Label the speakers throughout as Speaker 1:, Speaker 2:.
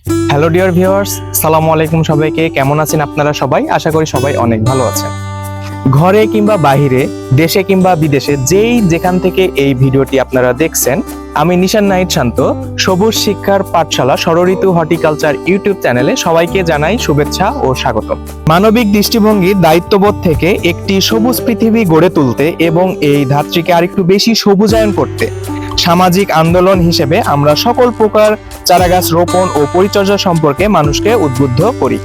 Speaker 1: Hello dear viewers, সালামু আলাইকুম সবাইকে। কেমন আছেন আপনারা সবাই? আশা করি সবাই অনেক ভালো আছেন। ঘরে কিংবা বাহিরে, দেশে কিংবা বিদেশে, যেই যেখান থেকে এই ভিডিওটি আপনারা দেখছেন, আমি নিশান নাহিদ শান্ত, সবুজ শিক্ষার পাঠশালা ষড়ঋতু হর্টিকালচার ইউটিউব চ্যানেলে সবাইকে জানাই শুভেচ্ছা ও স্বাগত। মানবিক দৃষ্টিভঙ্গি, দায়িত্ববোধ থেকে একটি সবুজ পৃথিবী গড়ে তুলতে এবং এই ধাত্রীকে আরেকটু বেশি সবুজায়ন করতে সামাজিক আন্দোলন হিসেবে আমরা সকল প্রকার চারাগাছ রোপণ ও পরিচর্যা সম্পর্কে মানুষকে উদ্বুদ্ধ করি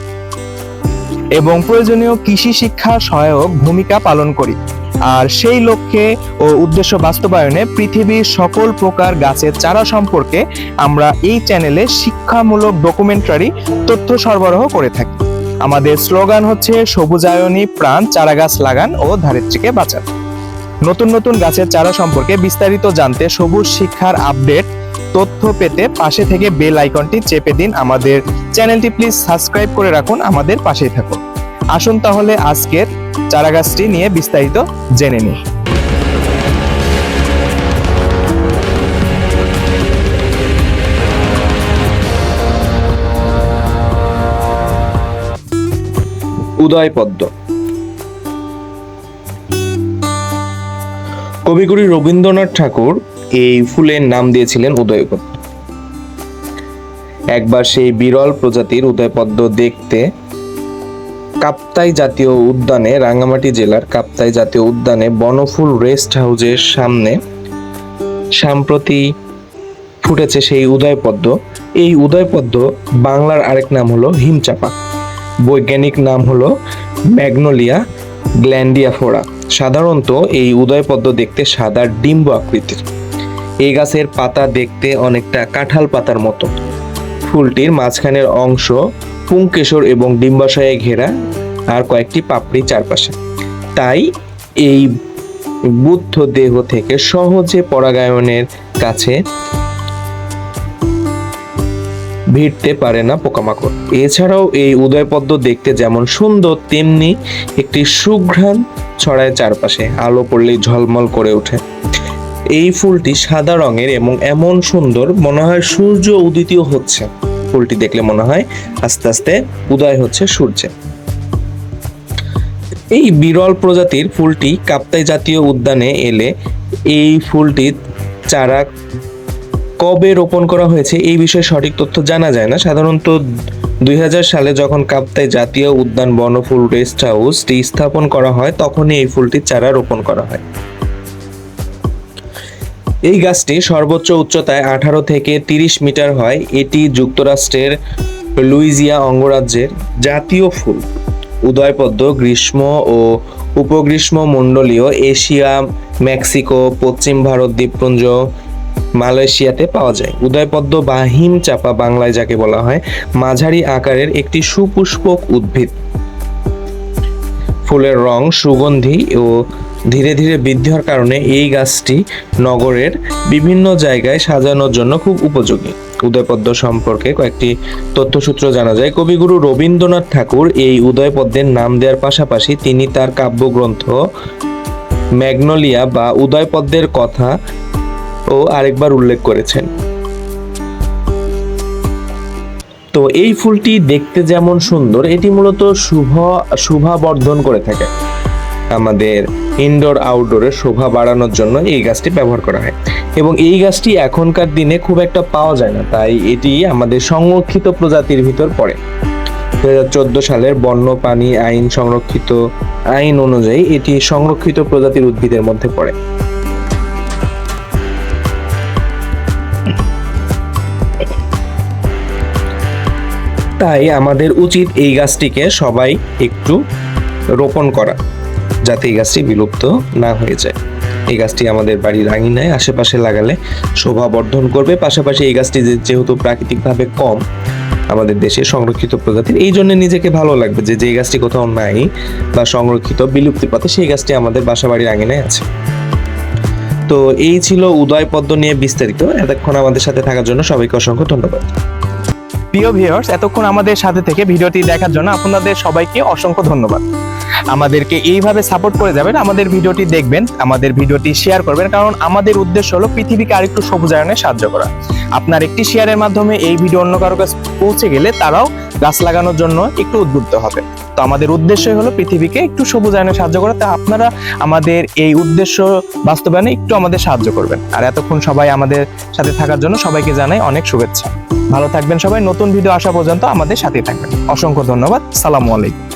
Speaker 1: এবং প্রয়োজনীয় কৃষি শিক্ষা সহায়ক ভূমিকা পালন করি। আর সেই লক্ষ্যে ও উদ্দেশ্য বাস্তবায়নে পৃথিবীর সকল প্রকার গাছের চারা সম্পর্কে আমরা এই চ্যানেলে শিক্ষামূলক ডকুমেন্টারি তথ্য সরবরাহ করে থাকি। আমাদের স্লোগান হচ্ছে সবুজায়নী প্রাণ, চারাগাছ লাগান ও ধারিত্রীকে বাঁচান। নতুন নতুন গাছের চারা সম্পর্কে বিস্তারিত জানতে, সবুজ শিক্ষার আপডেট তথ্য পেতে পাশে থেকে বেল আইকনটি চেপে দিন। আমাদের চ্যানেলটি প্লিজ সাবস্ক্রাইব করে রাখুন, আমাদের পাশেই থাকুন। আসুন তাহলে আজকের চারাগাছটি নিয়ে বিস্তারিত জেনে নিই। উদয়পদ্ম। কবিগুরু রবীন্দ্রনাথ ঠাকুর এই ফুলের নাম দিয়েছিলেন উদয়পদ্ম। একবার সেই বিরল প্রজাতির উদয়পদ্ম দেখতে কাপ্তাই জাতীয় উদ্যানে, রাঙ্গামাটি জেলার কাপ্তাই জাতীয় উদ্যানে বনফুল রেস্ট হাউসের সামনে সম্প্রতি ফুটেছে সেই উদয়পদ্ম। এই উদয়পদ্ম বাংলার আরেক নাম হলো হিমচাপা, বৈজ্ঞানিক নাম হলো ম্যাগনোলিয়া গ্ল্যান্ডিয়াফোরা। সাধারণত এই উদয়পদ্ম দেখতে সাদা ডিম্ব আকৃতির। এই গাছের পাতা দেখতে অনেকটা কাঁঠাল পাতার মতো। ফুলটির মাঝখানের অংশ পুংকেশর এবং ডিম্বাশয়ে ঘেরা, আর কয়েকটি পাপড়ি চারপাশে। তাই এই বুদ্ধ দেহ থেকে সহজে পরাগায়নের কাছে ভিড়তে পারে না পোকামাকড়। এছাড়াও এই উদয়পদ্ম দেখতে যেমন সুন্দর, তেমনি একটি সুঘ্রাণ ছড়ায় চারপাশে, আলো পড়লেই ঝলমল করে ওঠে। এই ফুলটি সাদা রঙের এবং এমন সুন্দর, মনে হয় সূর্য উদিতও হচ্ছে। ফুলটি দেখলে মনে হয় আস্তে আস্তে উদয় হচ্ছে সূর্যে। এই বিরল প্রজাতির ফুলটি কাপ্তাই জাতীয় উদ্যানে এলে এই ফুলটির চারা কবে রোপণ করা হয়েছে এই বিষয়ে সঠিক তথ্য জানা যায় না। সাধারণত 2000 সালে যখন কাপ্তাই জাতীয় উদ্যান বনফুল রেস্ট হাউসটি স্থাপন করা হয়, তখনই এই ফুলটির চারা রোপণ করা হয়। এই গাছটি সর্বোচ্চ উচ্চতায় 18 থেকে 30 মিটার হয়। এটি যুক্তরাষ্ট্রের লুইজিয়া অঙ্গরাজ্যের জাতীয় ফুল। উদয়পদ্ম গ্রীষ্ম ও উপগ্রীষ্ম মণ্ডলীয় এশিয়া, মেক্সিকো, পশ্চিম ভারত দ্বীপপুঞ্জ, মালয়েশিয়াতে পাওয়া যায়। উদয়পদ্ম বা হিমচাপা বাংলায় যাকে বলা হয়, মাঝারি আকারের একটি সুপুষ্পক উদ্ভিদ। ফুলের রং সুগন্ধি ও ধীরে ধীরে বৃদ্ধি হওয়ার কারণে এই গাছটি নগরের বিভিন্ন জায়গায় সাজানোর জন্য খুব উপযোগী। উদয়পদ্ম সম্পর্কে কয়েকটি তথ্যসূত্র জানা যায়। কবিগুরু রবীন্দ্রনাথ ঠাকুর এই উদয়পদ্মের নাম দেওয়ার পাশাপাশি তিনি তার কাব্যগ্রন্থ ম্যাগনোলিয়া বা উদয়পদ্মের কথা ও আরেকবার উল্লেখ করেছেন। তো এই ফুলটি দেখতে যেমন সুন্দর, এটি মূলত শোভাবর্ধন করে থাকে। আমাদের ইনডোর আউটডোরে শোভা বাড়ানোর জন্য এই গাছটি ব্যবহার করা হয় এবং এই গাছটি এখনকার দিনে খুব একটা পাওয়া যায় না, তাই এটি আমাদের সংরক্ষিত প্রজাতির ভিতর পড়ে। 2014 সালের বন্যপ্রাণী আইন সংরক্ষিত আইন অনুযায়ী এটি সংরক্ষিত প্রজাতির উদ্ভিদের মধ্যে পড়ে। তাই আমাদের উচিত এই গাছটিকে সবাই একটু রোপণ করা, যাতে এই গাছটি বিলুপ্ত না হয়ে যায়। এই গাছটি আমাদের বাড়ির আঙিনায় আশেপাশে লাগালে শোভা বর্ধন করবে। পাশাপাশি এই গাছটি যেহেতু প্রাকৃতিকভাবে কম আমাদের দেশে সংরক্ষিত প্রজাতির, এই জন্য নিজেকে ভালো লাগবে যে যে গাছটি কোথাও নাই বা সংরক্ষিত, বিলুপ্তির পথে, সেই গাছটি আমাদের বাসা বাড়ির আঙিনায় আছে। তো এই ছিল উদয়পদ্ম নিয়ে বিস্তারিত। এতক্ষণ আমাদের সাথে থাকার জন্য সবাইকে অসংখ্য ধন্যবাদ।
Speaker 2: প্রিয় ভিউয়ার্স, এতক্ষণ আমাদের সাথে থেকে ভিডিওটি দেখার জন্য আপনাদের সবাইকে অসংখ্য ধন্যবাদ।
Speaker 1: আমাদেরকে এইভাবে সাপোর্ট করে যাবেন, আমাদের ভিডিওটি দেখবেন, আমাদের ভিডিওটি শেয়ার করবেন, কারণ আমাদের উদ্দেশ্য হলো পৃথিবীকে আরেকটু সবুজায়নে সাহায্য করা। আপনার একটি শেয়ারের মাধ্যমে এই ভিডিও অন্য কারো কাছে পৌঁছে গেলে তারাও গাছ লাগানোর জন্য একটু উদ্বুদ্ধ হবে। তো আমাদের উদ্দেশ্যই হলো পৃথিবীকে একটু সবুজায়নে সাহায্য করা। তা আপনারা আমাদের এই উদ্দেশ্য বাস্তবায়নে একটু আমাদের সাহায্য করবেন। আর এতক্ষণ সবাই আমাদের সাথে থাকার জন্য সবাইকে জানাই অনেক শুভেচ্ছা। ভালো থাকবেন সবাই, নতুন ভিডিও আসা পর্যন্ত আমাদের সাথে থাকবেন। অসংখ্য ধন্যবাদ। সালামু আলাইকুম।